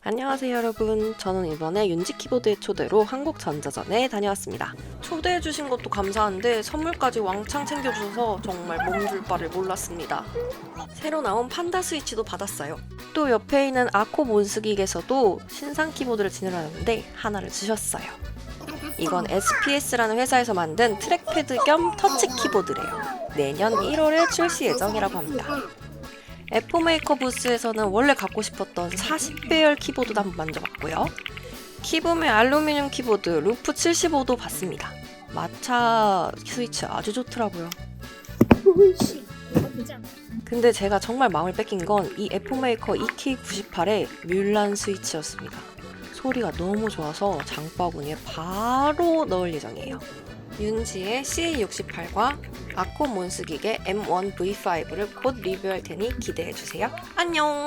안녕하세요 여러분. 저는 이번에 윤지 키보드의 초대로 한국전자전에 다녀왔습니다. 초대해주신 것도 감사한데 선물까지 왕창 챙겨주셔서 정말 몸둘 바를 몰랐습니다. 새로 나온 판다 스위치도 받았어요. 또 옆에 있는 아코 몬스기에서도 신상 키보드를 진열하는데 하나를 주셨어요. 이건 SPS라는 회사에서 만든 트랙패드 겸 터치 키보드래요. 내년 1월에 출시 예정이라고 합니다. 애포메이커 부스에서는 원래 갖고 싶었던 40배열 키보드도 한번 만져봤고요. 키붐의 알루미늄 키보드 루프 75도 봤습니다. 마차 스위치 아주 좋더라고요. 근데 제가 정말 마음을 뺏긴 건 이 애포메이커 EK98의 뮬란 스위치였습니다. 소리가 너무 좋아서 장바구니에 바로 넣을 예정이에요. 윤지의 CA68과 아코 몬스기계 M1V5를 곧 리뷰할 테니 기대해주세요. 안녕!